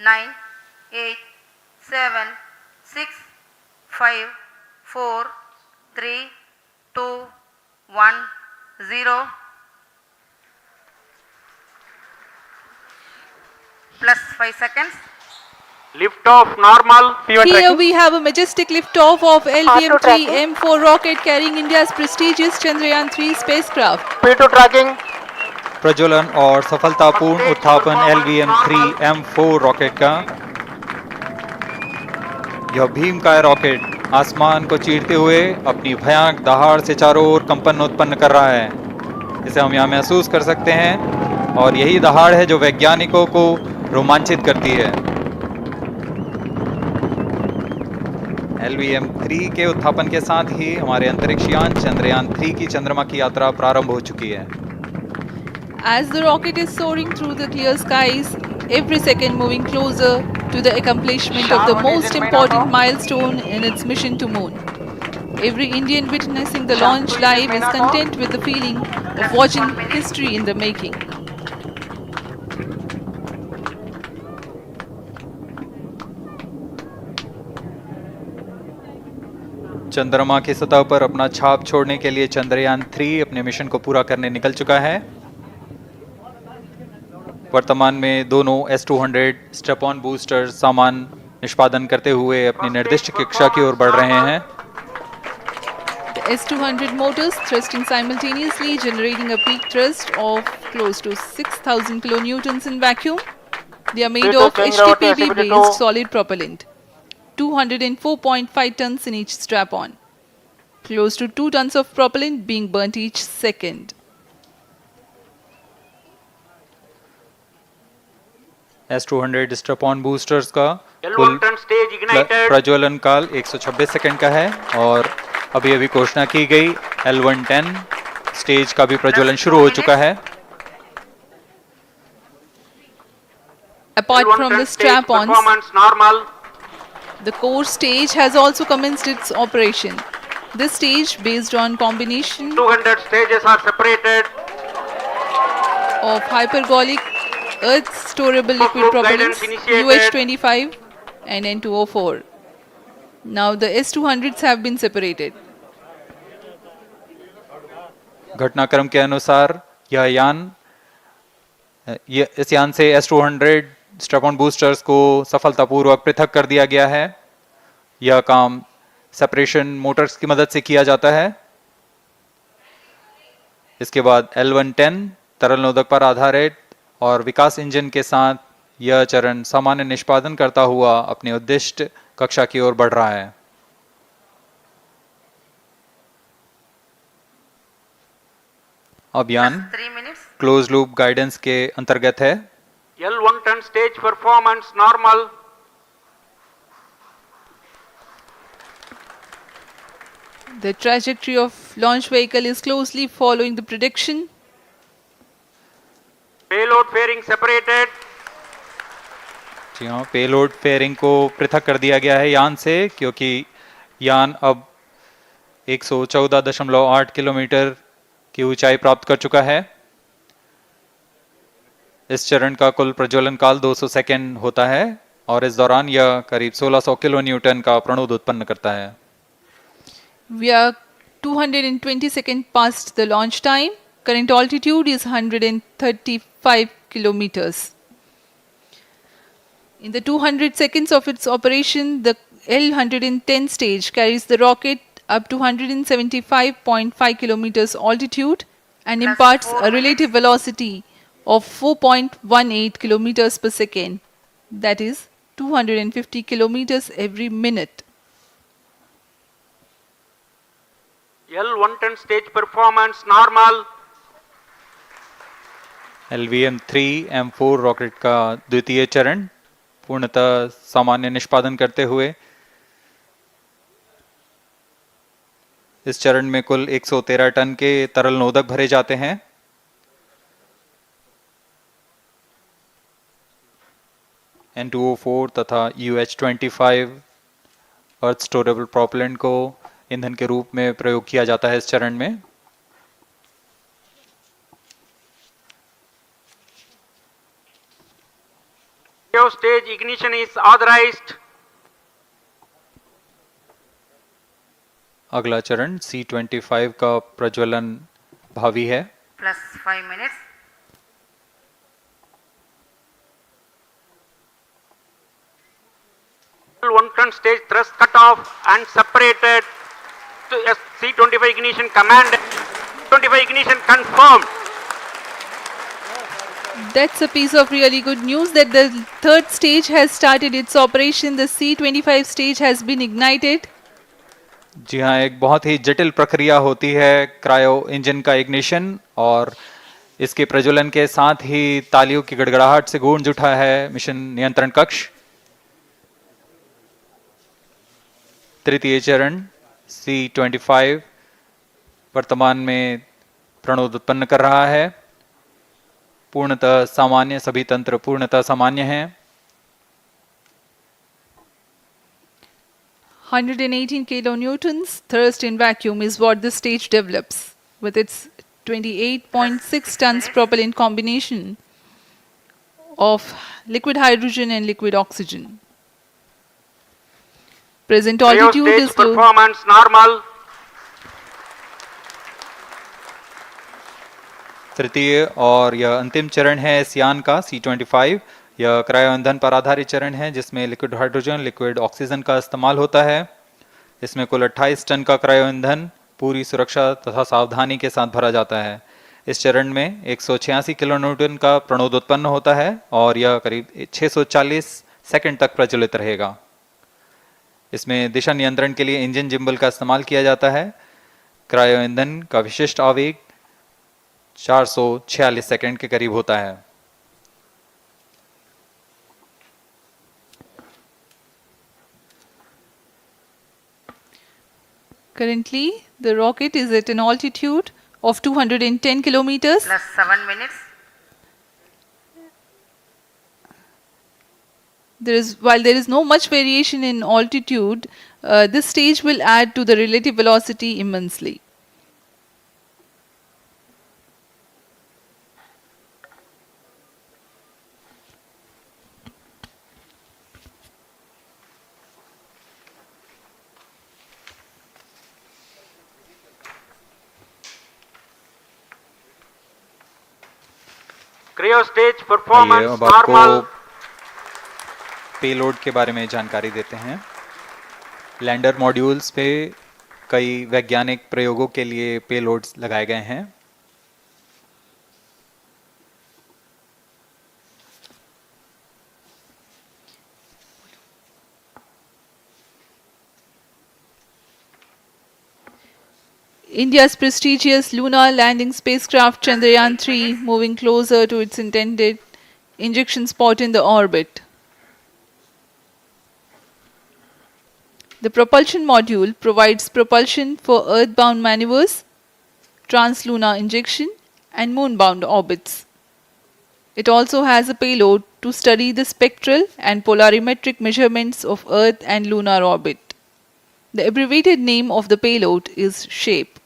9, 8, 7, 6, 5, 4, 3, 2, 1, 0. Plus 5 seconds. Lift off normal. Here we have a majestic liftoff of LVM-3 M4 rocket carrying India's prestigious Chandrayaan-3 spacecraft. P2 tracking. प्रज्वलन और सफलतापूर्ण उत्थापन LVM-3 M4 rocket का। यह भीमकाय rocket आसमान को चीरते हुए अपनी भयानक दहाड़ से चारों ओर कंपन उत्पन्न कर रहा है। इसे हम यहाँ महसूस कर सकते हैं और यही दहाड़ है जो वैज्ञानिकों को रोमांचित करती है। LVM-3 के उत्थापन के साथ ही हमारे अंतरिक्ष यान चंद्रयान-3 की चंद्रमा की यात्रा प्रारंभ हो चुकी है। As the rocket is soaring through the clear skies, every second moving closer to the accomplishment of the most important milestone in its mission to moon. Every Indian witnessing the launch live is content with the feeling of watching history in the making. चंद्रमा की सतह पर अपना छाप छोड़ने के लिए चंद्रयान-3 अपने मिशन को पूरा करने निकल चुका है। वर्तमान में दोनों S-200 स्ट्रैप-ऑन बूस्टर सामान निष्पादन करते हुए अपनी निर्दिष्ट कक्षा की ओर बढ़ रहे हैं। The S-200 motors thrusting simultaneously, generating a peak thrust of close to 6,000 kilonewtons in vacuum. They are made of HTPB-based solid propellant, 204.5 tons in each strap-on. Close to 2 tons of propellant being burnt each second. S-200 strap-on boosters का कुल प्रज्वलन काल 126 second का है और अभी अभी घोषणा की गई L110 स्टेज का भी प्रज्वलन शुरू हो चुका है। Apart from the strap-ons, the core stage has also commenced its operation. This stage, based on combination 200 stages are separated. of hypergolic earth storable liquid propellants UH-25 and N2O4. Now the S-200s have been separated. घटनाक्रम के अनुसार इस यान से S-200 strap-on boosters को सफलतापूर्वक पृथक कर दिया गया है। यह काम सेपरेशन मोटर्स की मदद से किया जाता है। इसके बाद L110 तरल नोदक पर आधारित और विकास इंजन के साथ यह चरण सामान्य निष्पादन करता हुआ अपनी उद्दिष्ट कक्षा की ओर बढ़ रहा है। अभियान क्लोज लूप गाइडेंस के अंतर्गत है। L110 stage performance normal. The trajectory of launch vehicle is closely following the prediction. Payload fairing separated. जी हाँ, पेलोड फेयरिंग को पृथक कर दिया गया है यान से, क्योंकि यान अब 114.8 किलोमीटर की ऊंचाई प्राप्त कर चुका है। इस चरण का कुल प्रज्वलन काल 200 सेकेंड होता है और इस दौरान यह करीब 1600 किलो न्यूटन का प्रणोद उत्पन्न करता है। We are 220 seconds past the launch time. Current altitude is 135 kilometers. In the 200 seconds of its operation, the L110 stage carries the rocket up to 175.5 kilometers altitude and imparts a relative velocity of 4.18 kilometers per second, that is 250 kilometers every minute. L110 stage performance normal. LVM-3 M4 rocket का द्वितीय चरण पूर्णतः सामान्य निष्पादन करते हुए इस चरण में कुल 113 टन के तरल नोदक भरे जाते हैं। N2O4 तथा UH-25 अर्थ स्टोरेबल प्रोपेलेंट को ईंधन के रूप में प्रयोग किया जाता है इस चरण में। Ratio stage ignition is authorized. अगला चरण C25 का प्रज्वलन भावी है। plus 5 minutes. L110 stage thrust cut off and separated to C25 ignition command. 25 ignition confirmed. That's a piece of really good news that the third stage has started its operation. The C25 stage has been ignited. जी हाँ, एक बहुत ही जटिल प्रक्रिया होती है cryo engine का ignition, और इसके प्रज्वलन के साथ ही तालियों की गड़गड़ाहट से गूंज उठा है मिशन नियंत्रण कक्ष। तृतीय चरण C25 वर्तमान में प्रणोद उत्पन्न कर रहा है। पूर्णतः सामान्य, सभी तंत्र पूर्णतः सामान्य हैं। 118 kilonewtons thrust in vacuum is what the stage develops with its 28.6 tons propellant combination of liquid hydrogen and liquid oxygen. Present Cryo altitude stage is low. performance normal. तृतीय और यह अंतिम चरण है इस यान का C25। यह क्रायो ईंधन पर आधारित चरण है जिसमें लिक्विड हाइड्रोजन, लिक्विड ऑक्सीजन का इस्तेमाल होता है। इसमें कुल 28 टन का क्रायो ईंधन पूरी सुरक्षा तथा सावधानी के साथ भरा जाता है। इस चरण में 186 किलोन्यूटन का प्रणोद उत्पन्न होता है और यह करीब 640 सेकंड तक प्रज्वलित रहेगा। इसमें दिशा नियंत्रण के लिए इंजन जिम्बल का इस्तेमाल किया जाता है। क्रायो ईंधन का विशिष्ट आवेग 446 सेकंड के करीब होता है। Currently, the rocket is at an altitude of 210 kilometers. Plus 7 minutes. While there is no much variation in altitude, this stage will add to the relative velocity immensely. Cryo stage आइए performance अब आपको normal. Payload के बारे में जानकारी देते हैं। Lander modules पे कई वैज्ञानिक प्रयोगों के लिए पेलोड्स लगाए गए हैं। India's prestigious lunar landing spacecraft Chandrayaan-3 moving closer to its intended injection spot in the orbit. The propulsion module provides propulsion for earthbound maneuvers, translunar injection, and moonbound orbits. It also has a payload to study the spectral and polarimetric measurements of Earth and lunar orbit. The abbreviated name of the payload is SHAPE.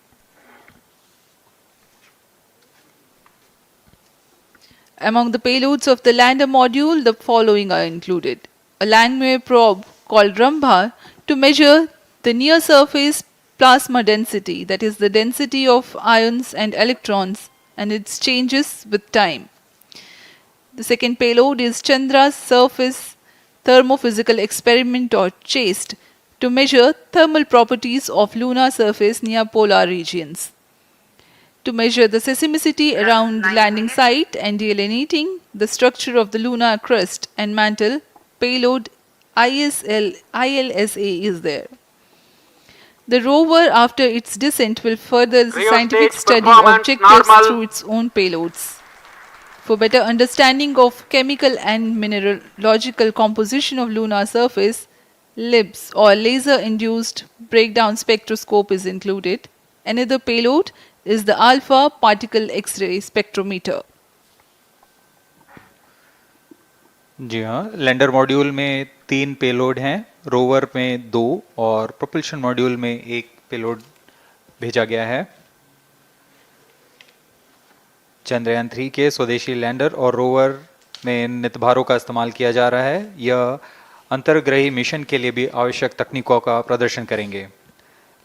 Among the payloads of the lander module, the following are included. A Langmuir probe called Rambha to measure the near surface plasma density, that is the density of ions and electrons, and its changes with time. The second payload is Chandra's surface thermophysical experiment, or CHASTE, to measure thermal properties of lunar surface near polar regions. To measure the seismicity around the landing site and delineating the structure of the lunar crust and mantle, payload ILSA is there. The rover, after its descent, will further the Cryo scientific stage study performance objectives normal. through its own payloads. For better understanding of chemical and mineralogical composition of lunar surface, LIBS, or laser-induced breakdown spectroscope, is included. Another payload is the alpha particle X-ray spectrometer. जी हाँ, lander module में 3 payload हैं, rover में 2 और propulsion module में 1 payload भेजा गया है। चंद्रयान 3 के स्वदेशी लैंडर और रोवर में नितभारों का इस्तेमाल किया जा रहा है। यह अंतर्ग्रही मिशन के लिए भी आवश्यक तकनीकों का प्रदर्शन करेंगे।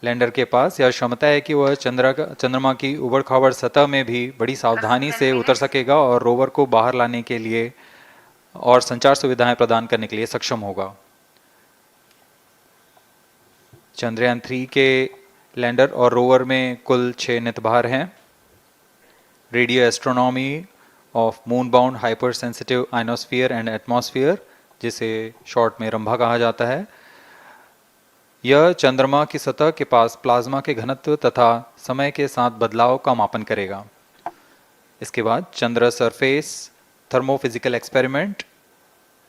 लैंडर के पास यह क्षमता है कि वह चंद्रमा की उबड़ खाबड़ सतह में भी बड़ी सावधानी से उतर सकेगा और रोवर को बाहर लाने के लिए और संचार सुविधाएं प्रदान करने के लिए सक्षम होगा। चंद्रयान 3 के लैंडर और रोवर में कुल 6 नितभार हैं। Radio astronomy of moon bound hyper sensitive ionosphere and atmosphere, जिसे शॉर्ट में रंभा कहा जाता है, यह चंद्रमा की सतह के पास प्लाज्मा के घनत्व तथा समय के साथ बदलाव का मापन करेगा। इसके बाद चंद्र सरफेस थर्मोफिजिकल एक्सपेरिमेंट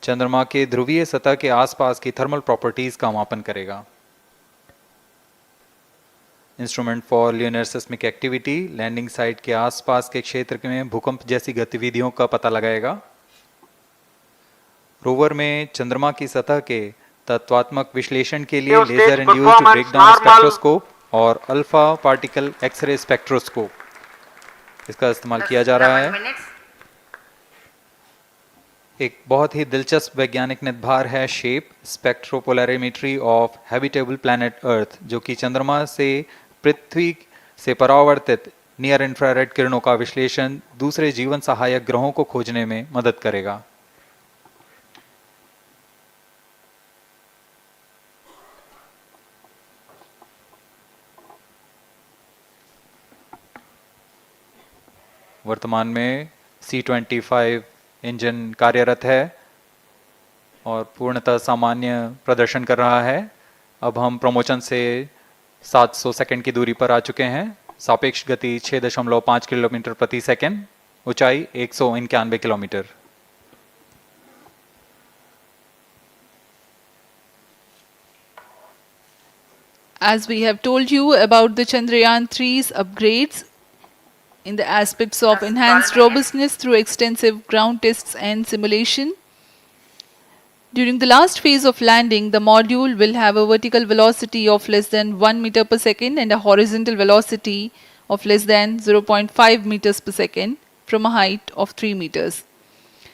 चंद्रमा के ध्रुवीय सतह के आसपास की थर्मल प्रॉपर्टीज का मापन करेगा। Instrument for lunar seismic activity landing site के आसपास के क्षेत्र में भूकंप जैसी गतिविधियों का पता लगाएगा। रोवर में चंद्रमा की सतह के तत्वात्मक विश्लेषण के लिए लेजर इंड्यूस्ड ब्रेकडाउन स्पेक्ट्रोस्कोप और अल्फा पार्टिकल एक्सरे स्पेक्ट्रोस्कोप इसका इस्तेमाल किया जा रहा है। एक बहुत ही दिलचस्प वैज्ञानिक निर्धार है shape स्पेक्ट्रोपोलैरिमेट्री of habitable planet earth, जो कि चंद्रमा से पृथ्वी से परावर्तित नियर इंफ्रारेड किरणों का विश्लेषण दूसरे जीवन सहायक ग्रहों को खोजने में मदद करेगा। वर्तमान में C-25 इंजन कार्यरत है और पूर्णतः सामान्य प्रदर्शन कर रहा है। अब हम प्रमोशन से 700 सेकंड की दूरी पर आ चुके हैं। सापेक्ष गति 6.5 किलोमीटर प्रति सेकंड, ऊंचाई 191 kilometre. As we have told you about the Chandrayaan 3's upgrades in the aspects of enhanced robustness through extensive ground tests and simulation. During the last phase of landing, the module will have a vertical velocity of less than 1 meter per second and a horizontal velocity of less than 0.5 meters per second from a height of 3 meters.